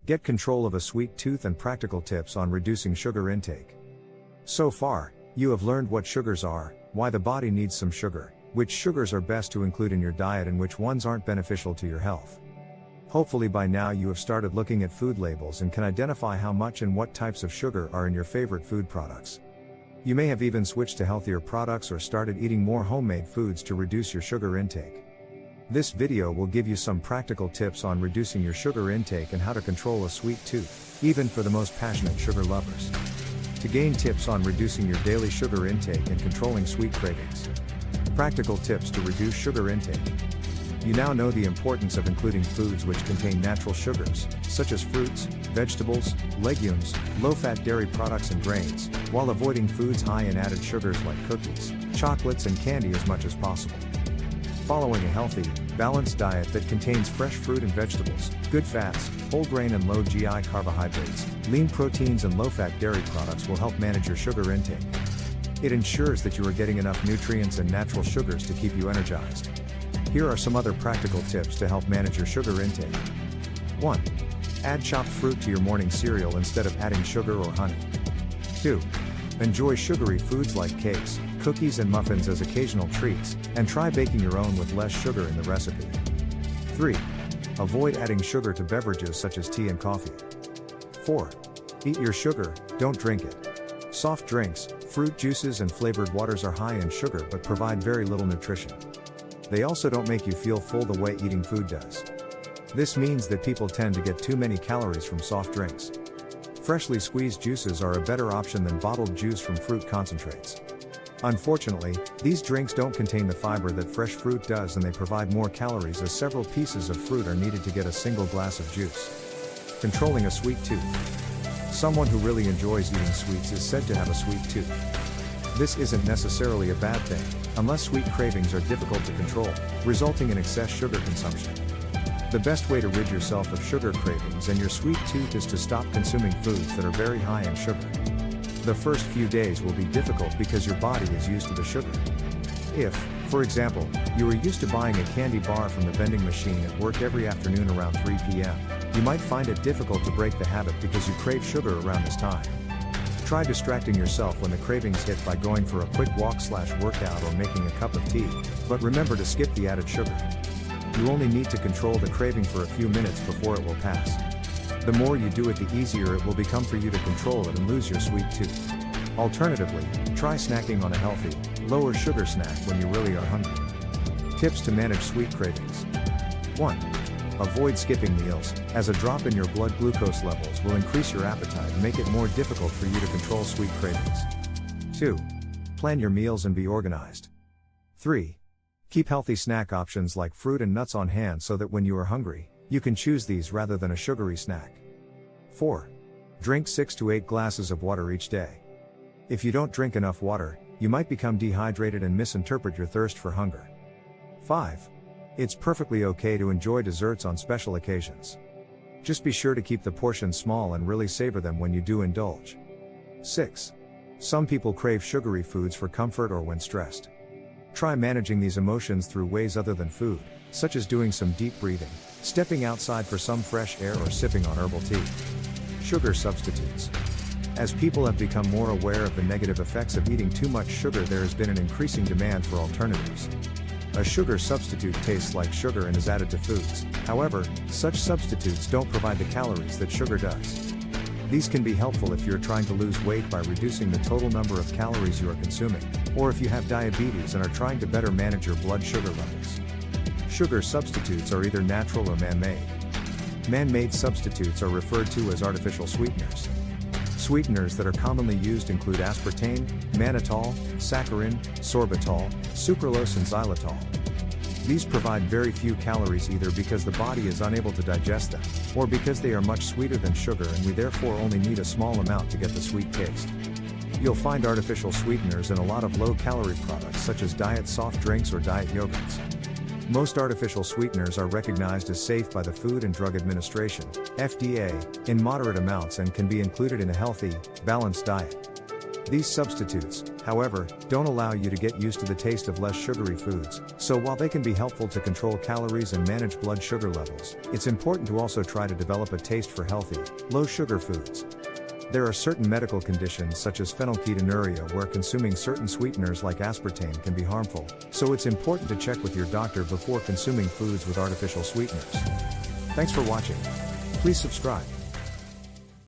Get control of a sweet tooth and practical tips on reducing sugar intake. So far, you have learned what sugars are, why the body needs some sugar, which sugars are best to include in your diet and which ones aren't beneficial to your health. Hopefully by now you have started looking at food labels and can identify how much and what types of sugar are in your favorite food products. You may have even switched to healthier products or started eating more homemade foods to reduce your sugar intake. This video will give you some practical tips on reducing your sugar intake and how to control a sweet tooth, even for the most passionate sugar lovers. To gain tips on reducing your daily sugar intake and controlling sweet cravings. Practical tips to reduce sugar intake. You now know the importance of including foods which contain natural sugars, such as fruits, vegetables, legumes, low-fat dairy products and grains, while avoiding foods high in added sugars like cookies, chocolates and candy as much as possible. Following a healthy, balanced diet that contains fresh fruit and vegetables, good fats, whole grain and low GI carbohydrates, lean proteins and low-fat dairy products will help manage your sugar intake. It ensures that you are getting enough nutrients and natural sugars to keep you energized. Here are some other practical tips to help manage your sugar intake. 1. Add chopped fruit to your morning cereal instead of adding sugar or honey. 2. Enjoy sugary foods like cakes, cookies and muffins as occasional treats, and try baking your own with less sugar in the recipe. 3. Avoid adding sugar to beverages such as tea and coffee. 4. Eat your sugar, don't drink it. Soft drinks, fruit juices and flavored waters are high in sugar but provide very little nutrition. They also don't make you feel full the way eating food does. This means that people tend to get too many calories from soft drinks. Freshly squeezed juices are a better option than bottled juice from fruit concentrates. Unfortunately, these drinks don't contain the fiber that fresh fruit does and they provide more calories as several pieces of fruit are needed to get a single glass of juice. Controlling a sweet tooth. Someone who really enjoys eating sweets is said to have a sweet tooth. This isn't necessarily a bad thing, unless sweet cravings are difficult to control, resulting in excess sugar consumption. The best way to rid yourself of sugar cravings and your sweet tooth is to stop consuming foods that are very high in sugar. The first few days will be difficult because your body is used to the sugar. If, for example, you are used to buying a candy bar from the vending machine at work every afternoon around 3 p.m., you might find it difficult to break the habit because you crave sugar around this time. Try distracting yourself when the cravings hit by going for a quick walk/workout or making a cup of tea, but remember to skip the added sugar. You only need to control the craving for a few minutes before it will pass. The more you do it, the easier it will become for you to control it and lose your sweet tooth. Alternatively, try snacking on a healthy, lower sugar snack when you really are hungry. Tips to manage sweet cravings. 1. Avoid skipping meals, as a drop in your blood glucose levels will increase your appetite and make it more difficult for you to control sweet cravings. 2. Plan your meals and be organized. 3. Keep healthy snack options like fruit and nuts on hand so that when you are hungry, you can choose these rather than a sugary snack. 4. Drink 6 to 8 glasses of water each day. If you don't drink enough water, you might become dehydrated and misinterpret your thirst for hunger. 5. It's perfectly okay to enjoy desserts on special occasions. Just be sure to keep the portions small and really savor them when you do indulge. 6. Some people crave sugary foods for comfort or when stressed. Try managing these emotions through ways other than food, such as doing some deep breathing, stepping outside for some fresh air or sipping on herbal tea. Sugar substitutes. As people have become more aware of the negative effects of eating too much sugar, there has been an increasing demand for alternatives. A sugar substitute tastes like sugar and is added to foods. However, such substitutes don't provide the calories that sugar does. These can be helpful if you're trying to lose weight by reducing the total number of calories you are consuming, or if you have diabetes and are trying to better manage your blood sugar levels. Sugar substitutes are either natural or man-made. Man-made substitutes are referred to as artificial sweeteners. Sweeteners that are commonly used include aspartame, mannitol, saccharin, sorbitol, sucralose and xylitol. These provide very few calories either because the body is unable to digest them, or because they are much sweeter than sugar and we therefore only need a small amount to get the sweet taste. You'll find artificial sweeteners in a lot of low-calorie products such as diet soft drinks or diet yogurts. Most artificial sweeteners are recognized as safe by the Food and Drug Administration, FDA, in moderate amounts and can be included in a healthy, balanced diet. These substitutes, however, don't allow you to get used to the taste of less sugary foods, so while they can be helpful to control calories and manage blood sugar levels, it's important to also try to develop a taste for healthy, low-sugar foods. There are certain medical conditions such as phenylketonuria where consuming certain sweeteners like aspartame can be harmful, so it's important to check with your doctor before consuming foods with artificial sweeteners. Thanks for watching. Please subscribe.